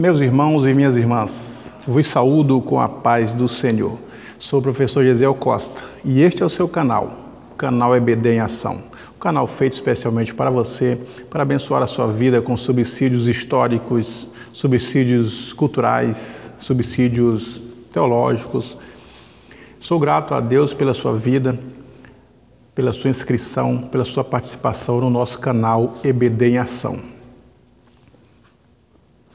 Meus irmãos e minhas irmãs, vos saúdo com a paz do Senhor. Sou o professor Gesiel Costa e este é o seu canal, o canal EBD em Ação. Um canal feito especialmente para você, para abençoar a sua vida com subsídios históricos, subsídios culturais, subsídios teológicos. Sou grato a Deus pela sua vida, pela sua inscrição, pela sua participação no nosso canal EBD em Ação.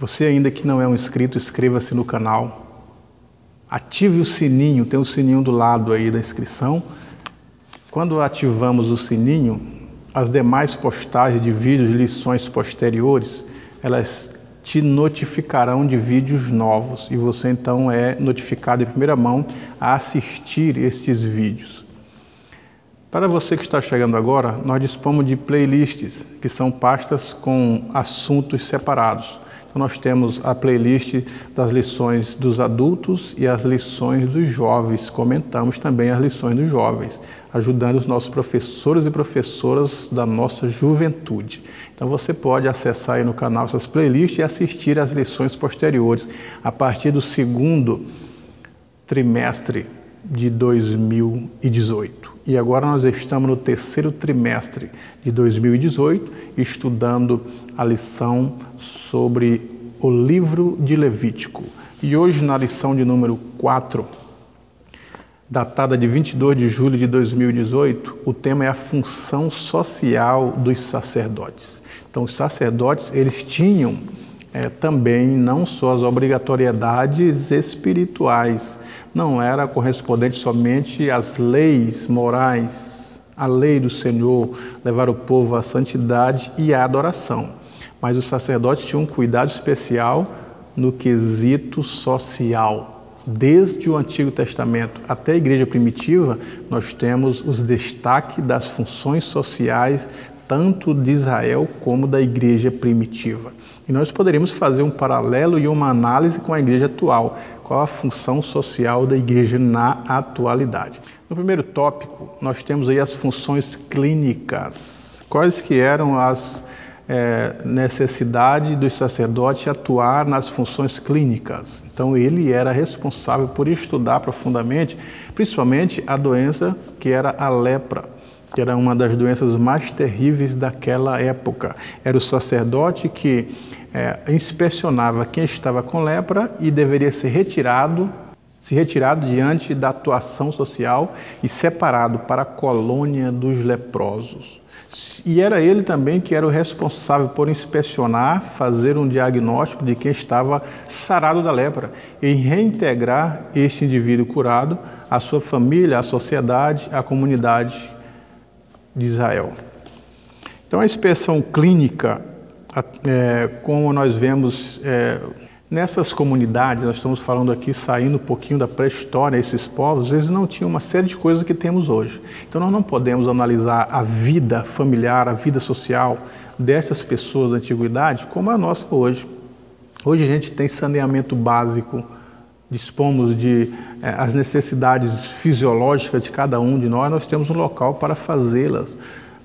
Você ainda que não é um inscrito, inscreva-se no canal, ative o sininho, tem um sininho do lado aí da inscrição. Quando ativamos o sininho, as demais postagens de vídeos, lições posteriores, elas te notificarão de vídeos novos e você então é notificado em primeira mão a assistir estes vídeos. Para você que está chegando agora, nós dispomos de playlists, que são pastas com assuntos separados. Então nós temos a playlist das lições dos adultos e as lições dos jovens. Comentamos também as lições dos jovens, ajudando os nossos professores e professoras da nossa juventude. Então você pode acessar aí no canal essas playlists e assistir às lições posteriores a partir do segundo trimestre de 2018. E agora nós estamos no terceiro trimestre de 2018, estudando a lição sobre o livro de Levítico. E hoje, na lição de número 4, datada de 22 de julho de 2018, o tema é a função social dos sacerdotes. Então, os sacerdotes, eles tinham também não só as obrigatoriedades espirituais, não era correspondente somente às leis morais, a lei do Senhor, levar o povo à santidade e à adoração. Mas os sacerdotes tinham um cuidado especial no quesito social. Desde o Antigo Testamento até a Igreja Primitiva, nós temos os destaques das funções sociais tanto de Israel como da Igreja Primitiva. E nós poderíamos fazer um paralelo e uma análise com a Igreja atual. Qual a função social da Igreja na atualidade? No primeiro tópico, nós temos aí as funções clínicas. Quais que eram as necessidades do sacerdote atuar nas funções clínicas? Então ele era responsável por estudar profundamente, principalmente a doença que era a lepra, que era uma das doenças mais terríveis daquela época. Era o sacerdote que inspecionava quem estava com lepra e deveria ser retirado diante da atuação social e separado para a colônia dos leprosos. E era ele também que era o responsável por inspecionar, fazer um diagnóstico de quem estava sarado da lepra e reintegrar este indivíduo curado à sua família, à sociedade, à comunidade de Israel. Então a inspeção clínica, como nós vemos nessas comunidades, nós estamos falando aqui, saindo um pouquinho da pré-história, esses povos, eles não tinham uma série de coisas que temos hoje. Então nós não podemos analisar a vida familiar, a vida social dessas pessoas da antiguidade como a nossa hoje. Hoje a gente tem saneamento básico, dispomos de as necessidades fisiológicas de cada um de nós temos um local para fazê-las.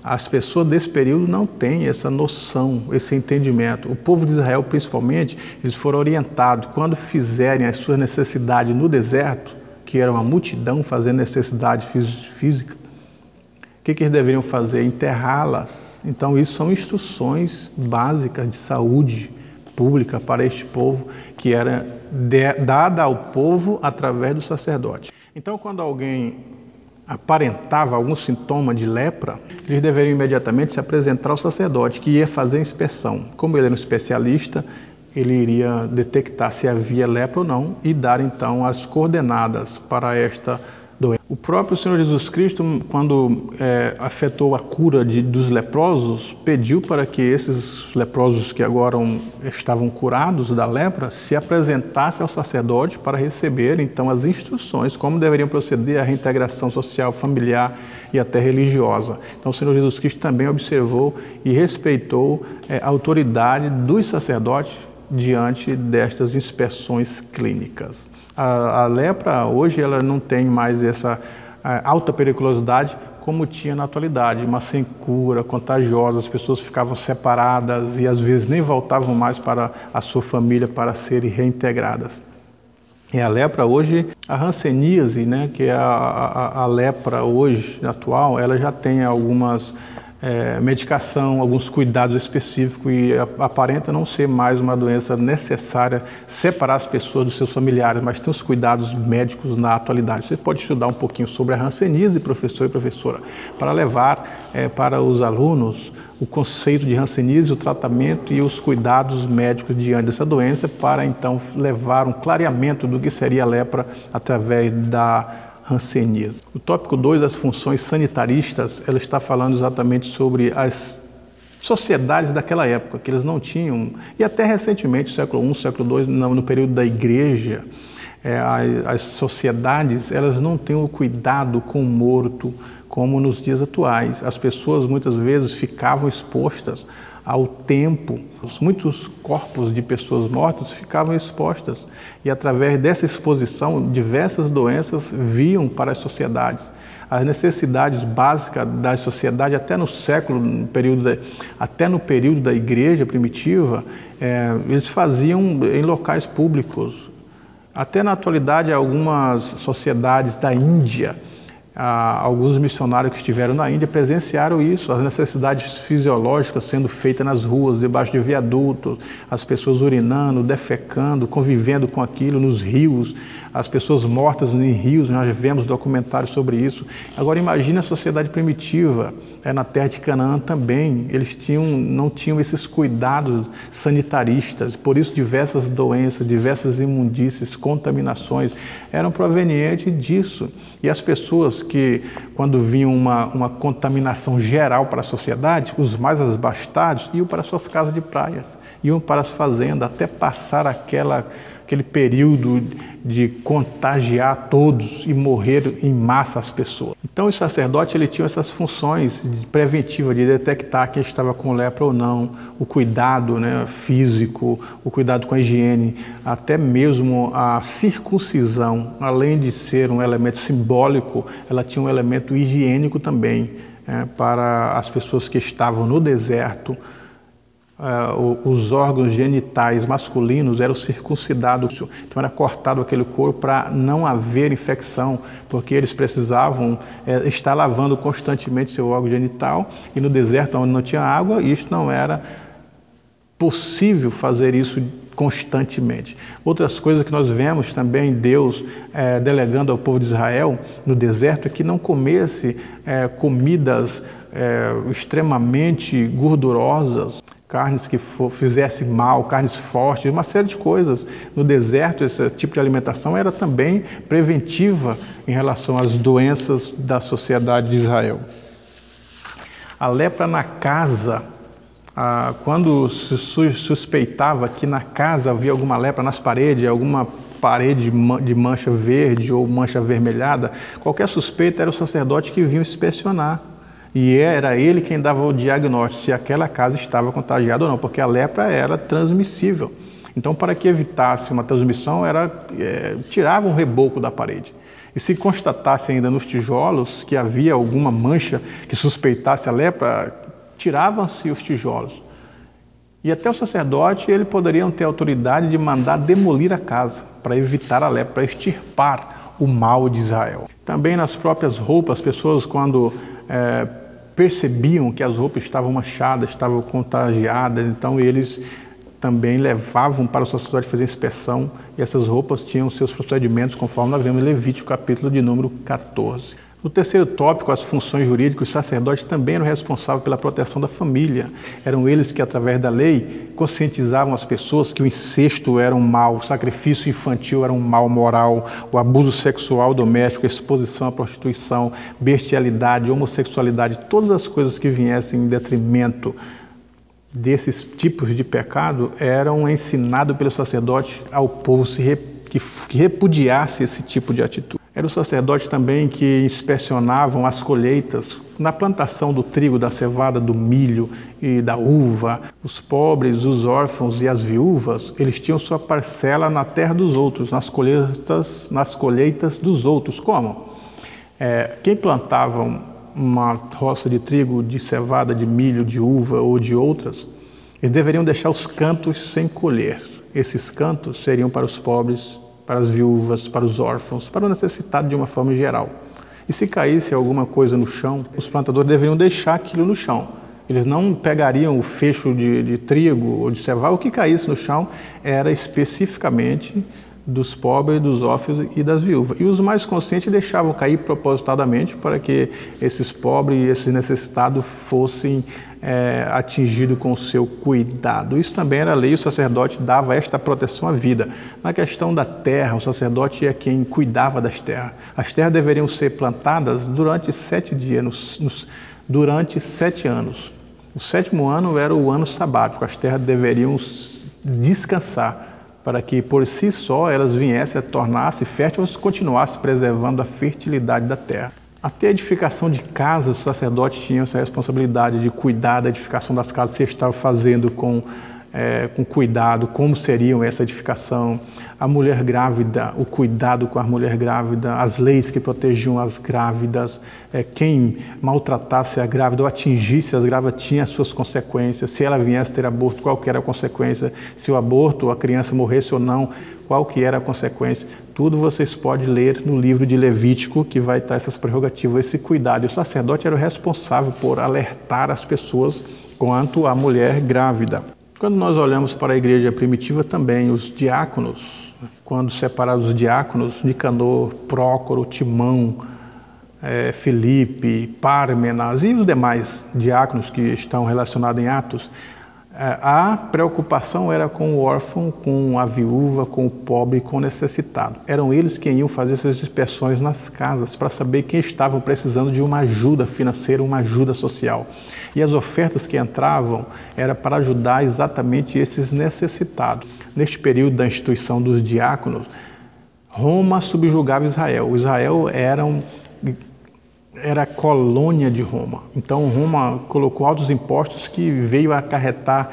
As pessoas desse período não têm essa noção, esse entendimento. O povo de Israel, principalmente, eles foram orientados, quando fizerem as suas necessidades no deserto, que era uma multidão fazendo necessidade física, o que eles deveriam fazer? Enterrá-las. Então, isso são instruções básicas de saúde pública para este povo, que era dada ao povo através do sacerdote. Então, quando alguém aparentava algum sintoma de lepra, eles deveriam imediatamente se apresentar ao sacerdote, que ia fazer a inspeção. Como ele era um especialista, ele iria detectar se havia lepra ou não e dar então as coordenadas para esta doença. O próprio Senhor Jesus Cristo, quando afetou a cura dos leprosos, pediu para que esses leprosos que agora estavam curados da lepra se apresentassem ao sacerdote para receber então as instruções como deveriam proceder a reintegração social, familiar e até religiosa. Então o Senhor Jesus Cristo também observou e respeitou a autoridade dos sacerdotes diante destas inspeções clínicas. A lepra hoje ela não tem mais essa alta periculosidade como tinha na atualidade, mas sem cura, contagiosa, as pessoas ficavam separadas e às vezes nem voltavam mais para a sua família para serem reintegradas. E a lepra hoje, a hanseníase, né, que é a lepra hoje atual, ela já tem algumas medicação, alguns cuidados específicos e aparenta não ser mais uma doença necessária separar as pessoas dos seus familiares, mas tem os cuidados médicos na atualidade. Você pode estudar um pouquinho sobre a hanseníase, professor e professora, para levar para os alunos o conceito de hanseníase, o tratamento e os cuidados médicos diante dessa doença, para então levar um clareamento do que seria a lepra através da hanseníase. O tópico 2, as funções sanitaristas, ela está falando exatamente sobre as sociedades daquela época, que eles não tinham, e até recentemente, século I, século II, no período da igreja, as sociedades, elas não têm o cuidado com o morto como nos dias atuais. As pessoas muitas vezes ficavam expostas ao tempo. Muitos corpos de pessoas mortas ficavam expostas e através dessa exposição diversas doenças vinham para as sociedades. As necessidades básicas da sociedade até no até no período da igreja primitiva, eles faziam em locais públicos. Até na atualidade algumas sociedades da Índia, alguns missionários que estiveram na Índia presenciaram isso, as necessidades fisiológicas sendo feitas nas ruas, debaixo de viadutos, as pessoas urinando, defecando, convivendo com aquilo, nos rios, as pessoas mortas em rios, nós vemos documentários sobre isso. Agora imagine a sociedade primitiva, na terra de Canaã também, eles não tinham esses cuidados sanitaristas, por isso diversas doenças, diversas imundícies, contaminações eram provenientes disso. E as pessoas que, quando vinham uma contaminação geral para a sociedade, os mais abastados iam para suas casas de praias, iam para as fazendas, até passar aquele período de contagiar todos e morrer em massa as pessoas. Então os sacerdotes tinham essas funções preventivas de detectar quem estava com lepra ou não, o cuidado, né, físico, o cuidado com a higiene, até mesmo a circuncisão, além de ser um elemento simbólico, ela tinha um elemento higiênico também, para as pessoas que estavam no deserto. Os órgãos genitais masculinos eram circuncidados, então era cortado aquele couro para não haver infecção, porque eles precisavam estar lavando constantemente seu órgão genital, e no deserto onde não tinha água, isto não era possível fazer isso constantemente. Outras coisas que nós vemos também Deus delegando ao povo de Israel no deserto é que não comesse comidas extremamente gordurosas, carnes que fizessem mal, carnes fortes, uma série de coisas. No deserto, esse tipo de alimentação era também preventiva em relação às doenças da sociedade de Israel. A lepra na casa, quando se suspeitava que na casa havia alguma lepra nas paredes, alguma parede de mancha verde ou mancha avermelhada, qualquer suspeita era o sacerdote que vinha inspecionar. E era ele quem dava o diagnóstico se aquela casa estava contagiada ou não, porque a lepra era transmissível. Então, para que evitasse uma transmissão, tirava um reboco da parede. E se constatasse ainda nos tijolos que havia alguma mancha que suspeitasse a lepra, tiravam-se os tijolos. E até o sacerdote, ele poderiam ter autoridade de mandar demolir a casa, para evitar a lepra, para extirpar o mal de Israel. Também nas próprias roupas, as pessoas quando percebiam que as roupas estavam manchadas, estavam contagiadas, então eles também levavam para o sacerdote fazer inspeção, e essas roupas tinham seus procedimentos, conforme nós vemos em Levítico, capítulo de número 14. No terceiro tópico, as funções jurídicas, os sacerdotes também eram responsáveis pela proteção da família. Eram eles que, através da lei, conscientizavam as pessoas que o incesto era um mal, o sacrifício infantil era um mal moral, o abuso sexual doméstico, a exposição à prostituição, bestialidade, homossexualidade, todas as coisas que viessem em detrimento desses tipos de pecado eram ensinados pelo sacerdote ao povo que repudiasse esse tipo de atitude. Era o sacerdote também que inspecionavam as colheitas na plantação do trigo, da cevada, do milho e da uva. Os pobres, os órfãos e as viúvas, eles tinham sua parcela na terra dos outros, nas colheitas dos outros. Como? Quem plantavam uma roça de trigo, de cevada, de milho, de uva ou de outras, eles deveriam deixar os cantos sem colher. Esses cantos seriam para os pobres, para as viúvas, para os órfãos, para o necessitado de uma forma geral. E se caísse alguma coisa no chão, os plantadores deveriam deixar aquilo no chão. Eles não pegariam o fecho de trigo ou de cevada. O que caísse no chão era especificamente dos pobres, dos órfãos e das viúvas. E os mais conscientes deixavam cair propositadamente para que esses pobres e esses necessitados fossem atingidos com o seu cuidado. Isso também era lei, o sacerdote dava esta proteção à vida. Na questão da terra, o sacerdote é quem cuidava das terras. As terras deveriam ser plantadas durante 7 dias, durante 7 anos. O 7º ano era o ano sabático, as terras deveriam descansar, para que por si só elas viessem a tornar-se férteis ou continuassem preservando a fertilidade da terra. Até a edificação de casas, os sacerdotes tinham essa responsabilidade de cuidar da edificação das casas, se estavam fazendo com cuidado, como seriam essa edificação, a mulher grávida, o cuidado com a mulher grávida, as leis que protegiam as grávidas, quem maltratasse a grávida ou atingisse as grávidas tinha as suas consequências, se ela viesse ter aborto, qual que era a consequência, se o aborto, a criança morresse ou não, qual que era a consequência. Tudo vocês podem ler no livro de Levítico, que vai estar essas prerrogativas, esse cuidado. E o sacerdote era o responsável por alertar as pessoas quanto à mulher grávida. Quando nós olhamos para a igreja primitiva também, os diáconos, quando separados os diáconos, Nicanor, Prócoro, Timão, Filipe, Pármenas e os demais diáconos que estão relacionados em Atos, a preocupação era com o órfão, com a viúva, com o pobre, com o necessitado. Eram eles quem iam fazer essas inspeções nas casas para saber quem estavam precisando de uma ajuda financeira, uma ajuda social. E as ofertas que entravam era para ajudar exatamente esses necessitados. Neste período da instituição dos diáconos, Roma subjugava Israel. Israel era colônia de Roma. Então Roma colocou altos impostos que veio a acarretar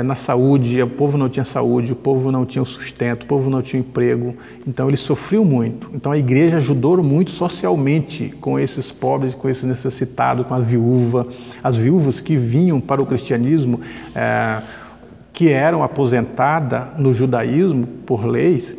na saúde, o povo não tinha saúde, o povo não tinha o sustento, o povo não tinha emprego, então ele sofreu muito. Então a igreja ajudou muito socialmente com esses pobres, com esses necessitados, com as viúvas que vinham para o cristianismo, que eram aposentadas no judaísmo por leis,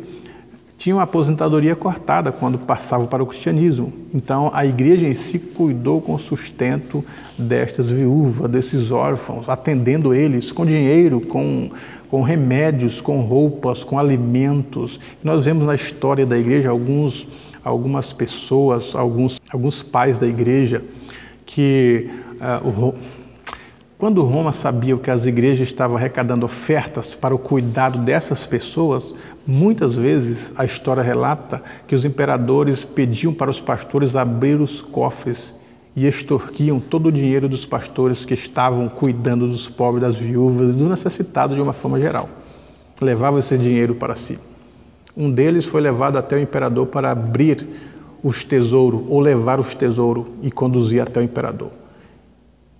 tinham a aposentadoria cortada quando passavam para o cristianismo. Então, a igreja em si cuidou com o sustento destas viúvas, desses órfãos, atendendo eles com dinheiro, com remédios, com roupas, com alimentos. Nós vemos na história da igreja algumas pessoas, alguns pais da igreja que quando Roma sabia que as igrejas estavam arrecadando ofertas para o cuidado dessas pessoas, muitas vezes a história relata que os imperadores pediam para os pastores abrir os cofres e extorquiam todo o dinheiro dos pastores que estavam cuidando dos pobres, das viúvas e dos necessitados de uma forma geral. Levavam esse dinheiro para si. Um deles foi levado até o imperador para abrir os tesouros ou levar os tesouros e conduzir até o imperador.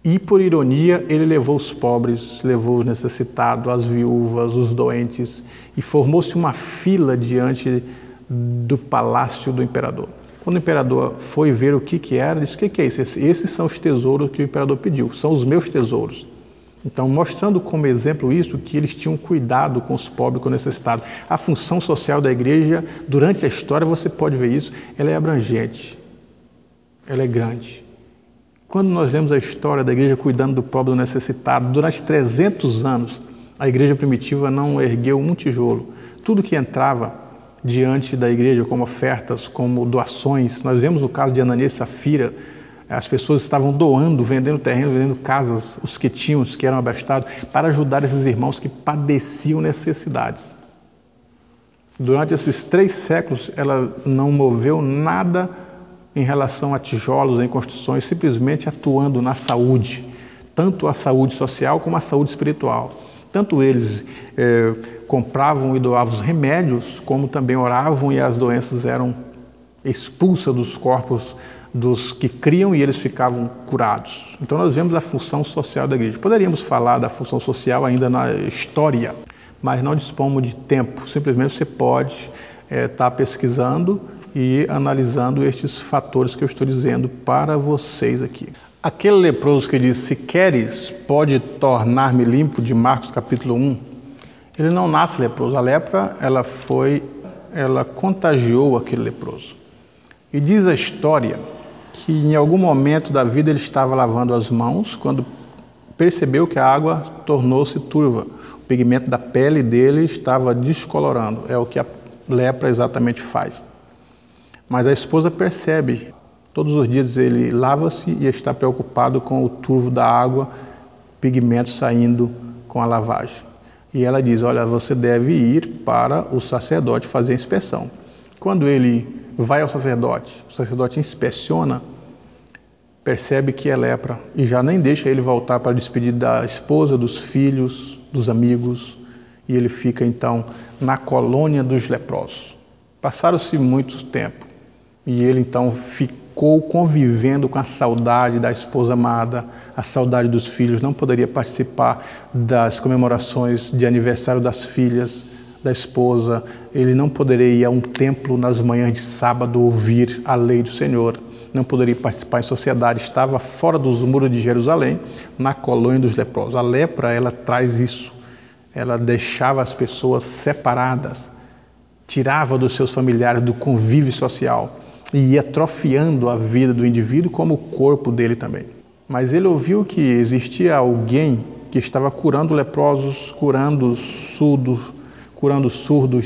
E, por ironia, ele levou os pobres, levou os necessitados, as viúvas, os doentes, e formou-se uma fila diante do palácio do imperador. Quando o imperador foi ver o que era, disse: o que é isso? Esses são os tesouros que o imperador pediu, são os meus tesouros. Então, mostrando como exemplo isso, que eles tinham cuidado com os pobres, com os necessitados. A função social da igreja, durante a história, você pode ver isso, ela é abrangente, ela é grande. Quando nós vemos a história da igreja cuidando do pobre, do necessitado, durante 300 anos, a igreja primitiva não ergueu um tijolo. Tudo que entrava diante da igreja, como ofertas, como doações, nós vemos o caso de Ananias e Safira, as pessoas estavam doando, vendendo terreno, vendendo casas, os que tinham, os que eram abastados, para ajudar esses irmãos que padeciam necessidades. Durante esses 3 séculos, ela não moveu nada em relação a tijolos, em construções, simplesmente atuando na saúde, tanto a saúde social como a saúde espiritual. Tanto eles compravam e doavam os remédios, como também oravam e as doenças eram expulsas dos corpos dos que criam e eles ficavam curados. Então nós vemos a função social da igreja. Poderíamos falar da função social ainda na história, mas não dispomos de tempo. Simplesmente você pode estar pesquisando e analisando estes fatores que eu estou dizendo para vocês aqui. Aquele leproso que diz, se queres, pode tornar-me limpo, de Marcos capítulo 1, ele não nasce leproso. A lepra, ela contagiou aquele leproso. E diz a história que em algum momento da vida ele estava lavando as mãos, quando percebeu que a água tornou-se turva. O pigmento da pele dele estava descolorando, é o que a lepra exatamente faz. Mas a esposa percebe, todos os dias ele lava-se e está preocupado com o turvo da água, pigmento saindo com a lavagem. E ela diz, olha, você deve ir para o sacerdote fazer a inspeção. Quando ele vai ao sacerdote, o sacerdote inspeciona, percebe que é lepra e já nem deixa ele voltar para despedir da esposa, dos filhos, dos amigos, e ele fica então na colônia dos leprosos. Passaram-se muito tempo e ele então ficou convivendo com a saudade da esposa amada, a saudade dos filhos, não poderia participar das comemorações de aniversário das filhas, da esposa, ele não poderia ir a um templo nas manhãs de sábado ouvir a lei do Senhor, não poderia participar em sociedade, estava fora dos muros de Jerusalém, na colônia dos leprosos. A lepra, ela traz isso, ela deixava as pessoas separadas, tirava dos seus familiares do convívio social e ia atrofiando a vida do indivíduo como o corpo dele também. Mas ele ouviu que existia alguém que estava curando leprosos, curando surdos,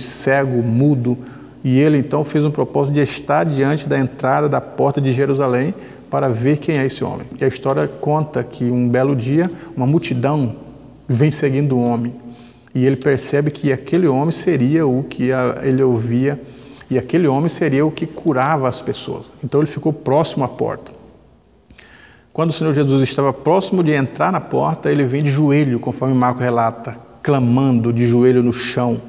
cego, mudo, e ele então fez um propósito de estar diante da entrada da porta de Jerusalém para ver quem é esse homem. E a história conta que um belo dia, uma multidão vem seguindo o homem, e ele percebe que aquele homem seria o que ele ouvia, e aquele homem seria o que curava as pessoas. Então ele ficou próximo à porta. Quando o Senhor Jesus estava próximo de entrar na porta, ele vem de joelho, conforme Marcos relata, clamando de joelho no chão,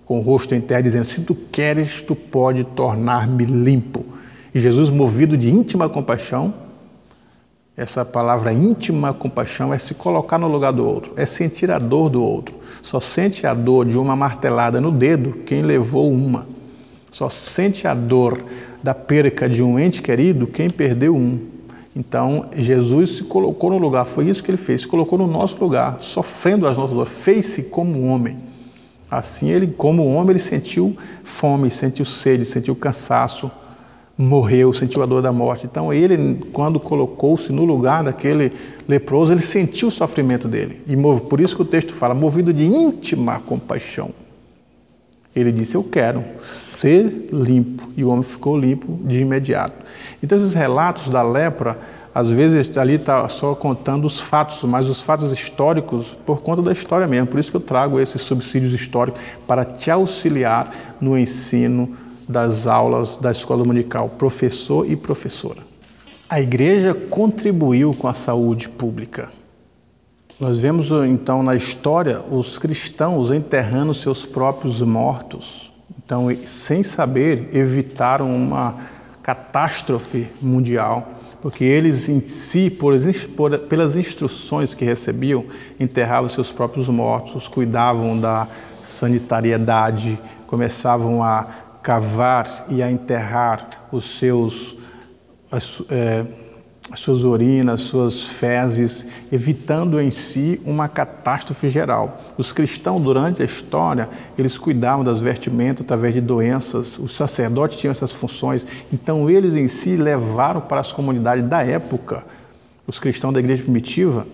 com o rosto em terra, dizendo, se tu queres, tu pode tornar-me limpo. E Jesus, movido de íntima compaixão, essa palavra íntima compaixão é se colocar no lugar do outro, é sentir a dor do outro. Só sente a dor de uma martelada no dedo quem levou uma. Só sente a dor da perca de um ente querido quem perdeu um. Então, Jesus se colocou no lugar, foi isso que ele fez, se colocou no nosso lugar, sofrendo as nossas dores, fez-se como um homem. Assim, ele, como homem, ele sentiu fome, sentiu sede, sentiu cansaço, morreu, sentiu a dor da morte. Então, ele, quando colocou-se no lugar daquele leproso, ele sentiu o sofrimento dele. E por isso que o texto fala, movido de íntima compaixão. Ele disse, eu quero ser limpo. E o homem ficou limpo de imediato. Então, esses relatos da lepra, às vezes ali está só contando os fatos, mas os fatos históricos por conta da história mesmo. Por isso que eu trago esses subsídios históricos para te auxiliar no ensino das aulas da escola dominical, professor e professora. A igreja contribuiu com a saúde pública. Nós vemos então na história os cristãos enterrando seus próprios mortos. Então, sem saber, evitaram uma catástrofe mundial, porque eles em si, pelas instruções que recebiam, enterravam seus próprios mortos, cuidavam da sanitariedade, começavam a cavar e a enterrar as suas urinas, suas fezes, evitando em si uma catástrofe geral. Os cristãos, durante a história, eles cuidavam das vestimentas através de doenças, os sacerdotes tinham essas funções, então eles em si levaram para as comunidades da época, os cristãos da igreja primitiva,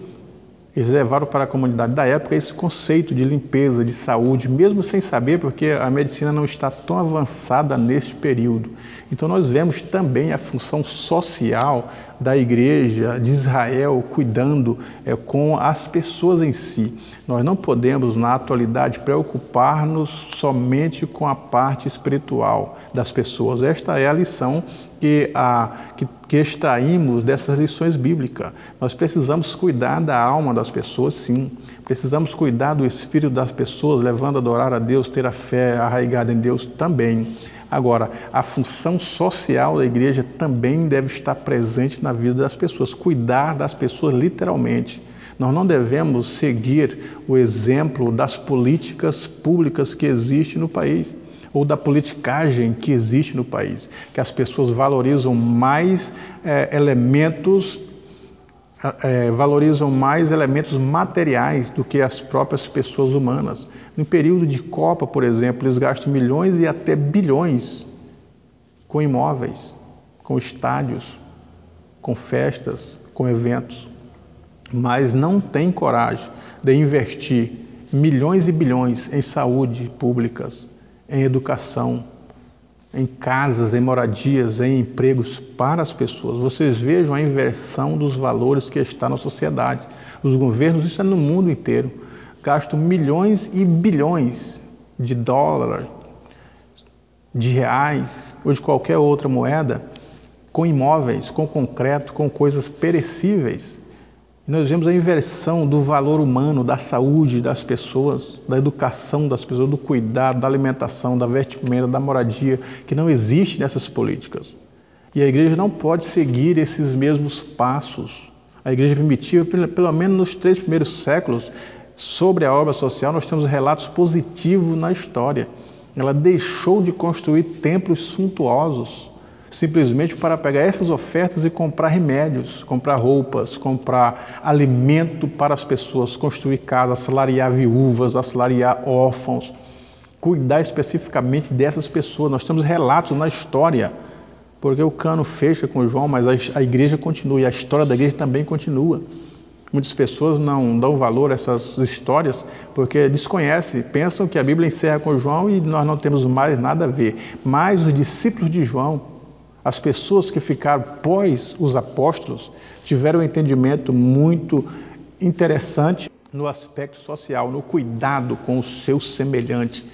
eles levaram para a comunidade da época esse conceito de limpeza, de saúde, mesmo sem saber, porque a medicina não está tão avançada neste período. Então nós vemos também a função social da igreja de Israel cuidando com as pessoas em si. Nós não podemos, na atualidade, preocupar-nos somente com a parte espiritual das pessoas. Esta é a lição que extraímos dessas lições bíblicas. Nós precisamos cuidar da alma das pessoas, sim. Precisamos cuidar do espírito das pessoas, levando a adorar a Deus, ter a fé arraigada em Deus também. Agora, a função social da igreja também deve estar presente na vida das pessoas, cuidar das pessoas literalmente. Nós não devemos seguir o exemplo das políticas públicas que existem no país. ou da politicagem que existe no país, que as pessoas valorizam mais elementos materiais do que as próprias pessoas humanas. No período de Copa, por exemplo, eles gastam milhões e até bilhões com imóveis, com estádios, com festas, com eventos, mas não têm coragem de investir milhões e bilhões em saúde públicas, em educação, em casas, em moradias, em empregos para as pessoas. Vocês vejam a inversão dos valores que está na sociedade. Os governos, isso é no mundo inteiro, gastam milhões e bilhões de dólares, de reais ou de qualquer outra moeda com imóveis, com concreto, com coisas perecíveis. Nós vemos a inversão do valor humano, da saúde das pessoas, da educação das pessoas, do cuidado, da alimentação, da vestimenta, da moradia, que não existe nessas políticas. E a igreja não pode seguir esses mesmos passos. A igreja primitiva, pelo menos nos 3 primeiros séculos, sobre a obra social, nós temos relatos positivos na história. Ela deixou de construir templos suntuosos, simplesmente para pegar essas ofertas e comprar remédios, comprar roupas, comprar alimento para as pessoas, construir casas, assalariar viúvas, assalariar órfãos, cuidar especificamente dessas pessoas. Nós temos relatos na história, porque o cano fecha com João, mas a igreja continua e a história da igreja também continua. Muitas pessoas não dão valor a essas histórias porque desconhecem, pensam que a Bíblia encerra com João e nós não temos mais nada a ver. Mas os discípulos de João, as pessoas que ficaram pós os apóstolos, tiveram um entendimento muito interessante no aspecto social, no cuidado com o seu semelhante,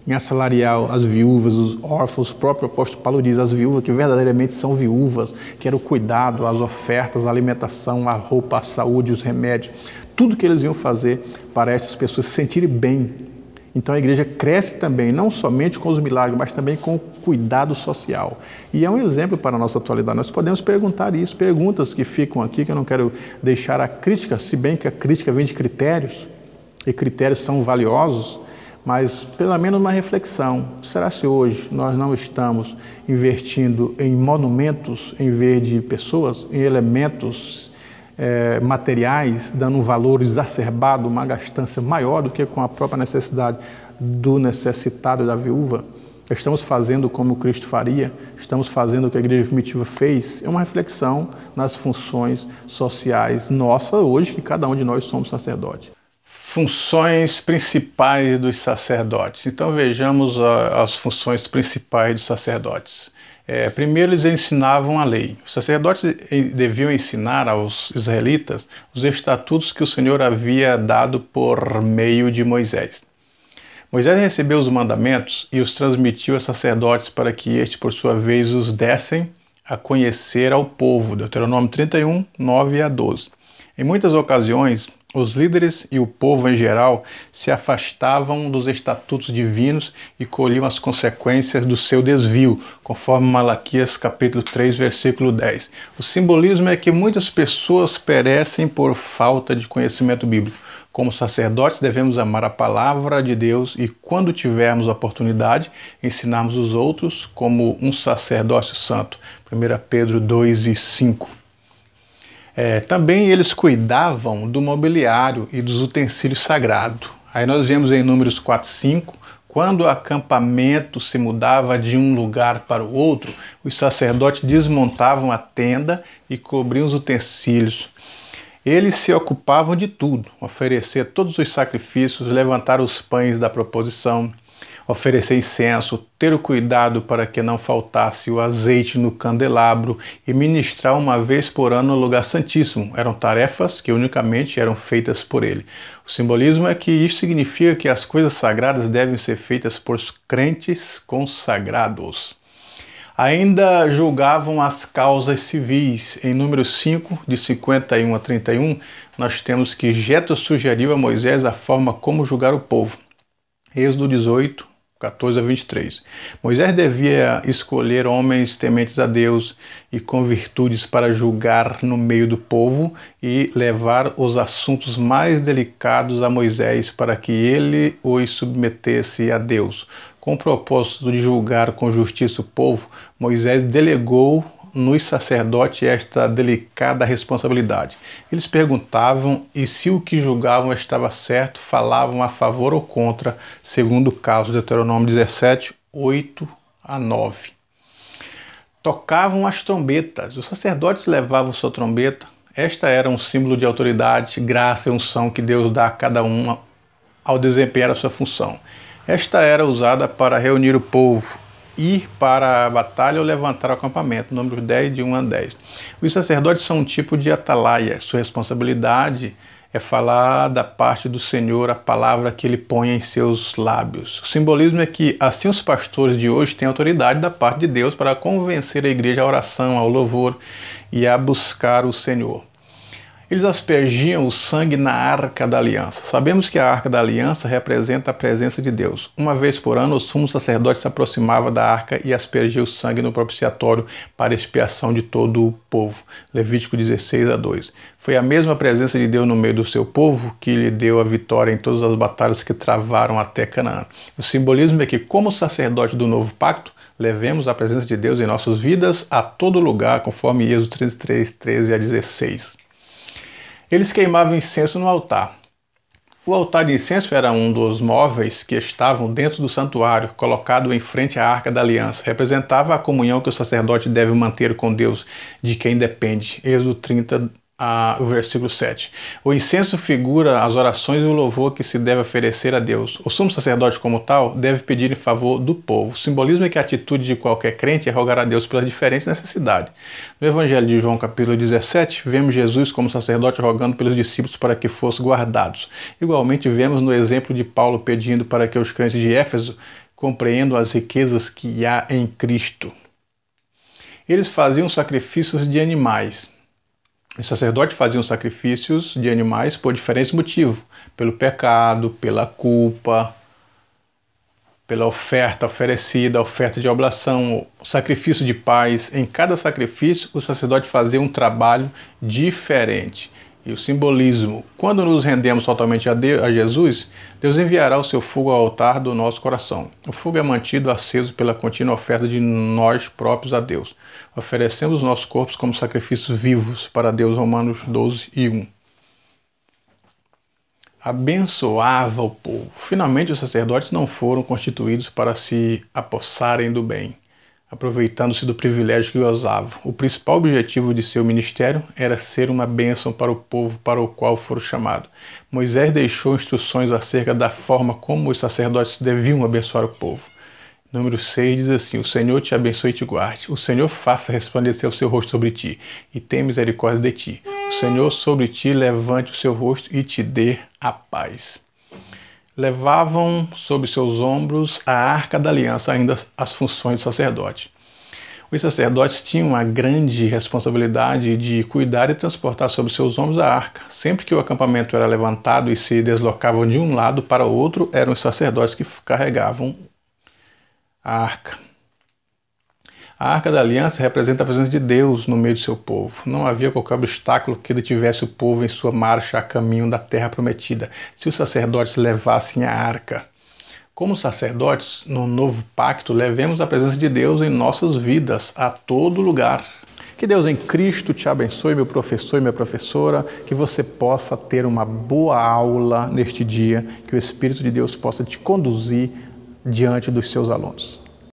em assalariar as viúvas, os órfãos. O próprio apóstolo Paulo diz, as viúvas que verdadeiramente são viúvas, que era o cuidado, as ofertas, a alimentação, a roupa, a saúde, os remédios, tudo que eles iam fazer para essas pessoas se sentirem bem. Então a igreja cresce também, não somente com os milagres, mas também com o cuidado social. E é um exemplo para a nossa atualidade. Nós podemos perguntar isso, perguntas que ficam aqui, que eu não quero deixar a crítica, se bem que a crítica vem de critérios, e critérios são valiosos, mas pelo menos uma reflexão. Será se hoje nós não estamos investindo em monumentos em vez de pessoas, em elementos materiais, dando um valor exacerbado, uma gastança maior do que com a própria necessidade do necessitado e da viúva? Estamos fazendo como Cristo faria? Estamos fazendo o que a igreja primitiva fez? É uma reflexão nas funções sociais nossas hoje, que cada um de nós somos sacerdotes. Funções principais dos sacerdotes. Então vejamos as funções principais dos sacerdotes. Primeiro, eles ensinavam a lei. Os sacerdotes deviam ensinar aos israelitas os estatutos que o Senhor havia dado por meio de Moisés. Moisés recebeu os mandamentos e os transmitiu aos sacerdotes para que estes, por sua vez, os dessem a conhecer ao povo. Deuteronômio 31, 9 a 12. Em muitas ocasiões, os líderes e o povo em geral se afastavam dos estatutos divinos e colhiam as consequências do seu desvio, conforme Malaquias capítulo 3, versículo 10. O simbolismo é que muitas pessoas perecem por falta de conhecimento bíblico. Como sacerdotes, devemos amar a palavra de Deus e, quando tivermos oportunidade, ensinarmos os outros como um sacerdócio santo. 1 Pedro 2 e 5. Também eles cuidavam do mobiliário e dos utensílios sagrados. Aí nós vemos em Números 4, 5, quando o acampamento se mudava de um lugar para o outro, os sacerdotes desmontavam a tenda e cobriam os utensílios. Eles se ocupavam de tudo, oferecer todos os sacrifícios, levantar os pães da proposição, oferecer incenso, ter o cuidado para que não faltasse o azeite no candelabro e ministrar uma vez por ano no lugar santíssimo. Eram tarefas que unicamente eram feitas por ele. O simbolismo é que isso significa que as coisas sagradas devem ser feitas por crentes consagrados. Ainda julgavam as causas civis. Em Números 5, de 51 a 31, nós temos que Jetro sugeriu a Moisés a forma como julgar o povo. Êxodo 18, 14 a 23. Moisés devia escolher homens tementes a Deus e com virtudes para julgar no meio do povo e levar os assuntos mais delicados a Moisés para que ele os submetesse a Deus, Com o propósito de julgar com justiça o povo, Moisés delegou nos sacerdotes esta delicada responsabilidade. Eles perguntavam e se o que julgavam estava certo, falavam a favor ou contra, segundo o caso de Deuteronômio 17, 8 a 9. Tocavam as trombetas. Os sacerdotes levavam sua trombeta. Esta era um símbolo de autoridade, graça e unção que Deus dá a cada um ao desempenhar a sua função. Esta era usada para reunir o povo, ir para a batalha ou levantar o acampamento, Números 10, de 1 a 10. Os sacerdotes são um tipo de atalaia. Sua responsabilidade é falar da parte do Senhor a palavra que Ele põe em seus lábios. O simbolismo é que assim os pastores de hoje têm autoridade da parte de Deus para convencer a igreja à oração, ao louvor e a buscar o Senhor. Eles aspergiam o sangue na Arca da Aliança. Sabemos que a Arca da Aliança representa a presença de Deus. Uma vez por ano, o sumo sacerdote se aproximava da arca e aspergia o sangue no propiciatório para expiação de todo o povo. Levítico 16 a 2. Foi a mesma presença de Deus no meio do seu povo que lhe deu a vitória em todas as batalhas que travaram até Canaã. O simbolismo é que, como sacerdote do novo pacto, levemos a presença de Deus em nossas vidas a todo lugar, conforme Êxodo 33, 13 a 16. Eles queimavam incenso no altar. O altar de incenso era um dos móveis que estavam dentro do santuário, colocado em frente à Arca da Aliança. Representava a comunhão que o sacerdote deve manter com Deus, de quem depende. Êxodo 30, o versículo 7. O incenso figura as orações e o louvor que se deve oferecer a Deus. O sumo sacerdote, como tal, deve pedir em favor do povo. O simbolismo é que a atitude de qualquer crente é rogar a Deus pelas diferentes necessidades. No Evangelho de João, capítulo 17, vemos Jesus como sacerdote rogando pelos discípulos para que fossem guardados. Igualmente, vemos no exemplo de Paulo pedindo para que os crentes de Éfeso compreendam as riquezas que há em Cristo. Eles faziam sacrifícios de animais. Os sacerdotes faziam sacrifícios de animais por diferentes motivos. Pelo pecado, pela culpa, pela oferta oferecida, oferta de oblação, sacrifício de paz. Em cada sacrifício, o sacerdote fazia um trabalho diferente. E o simbolismo, quando nos rendemos totalmente a Jesus, Deus enviará o seu fogo ao altar do nosso coração. O fogo é mantido aceso pela contínua oferta de nós próprios a Deus. Oferecemos os nossos corpos como sacrifícios vivos para Deus, Romanos 12 e 1. Abençoava o povo. Finalmente, os sacerdotes não foram constituídos para se apossarem do bem, aproveitando-se do privilégio que gozavam. O principal objetivo de seu ministério era ser uma bênção para o povo para o qual foram chamados. Moisés deixou instruções acerca da forma como os sacerdotes deviam abençoar o povo. Número 6 diz assim: o Senhor te abençoe e te guarde. O Senhor faça resplandecer o seu rosto sobre ti e tenha misericórdia de ti. O Senhor sobre ti levante o seu rosto e te dê a paz. Levavam sobre seus ombros a Arca da Aliança, ainda as funções do sacerdote. Os sacerdotes tinham a grande responsabilidade de cuidar e transportar sobre seus ombros a arca. Sempre que o acampamento era levantado e se deslocavam de um lado para o outro, eram os sacerdotes que carregavam a arca. A Arca da Aliança representa a presença de Deus no meio do seu povo. Não havia qualquer obstáculo que detivesse o povo em sua marcha a caminho da terra prometida, se os sacerdotes levassem a arca. Como sacerdotes, no novo pacto, levemos a presença de Deus em nossas vidas, a todo lugar. Que Deus em Cristo te abençoe, meu professor e minha professora, que você possa ter uma boa aula neste dia, que o Espírito de Deus possa te conduzir diante dos seus alunos.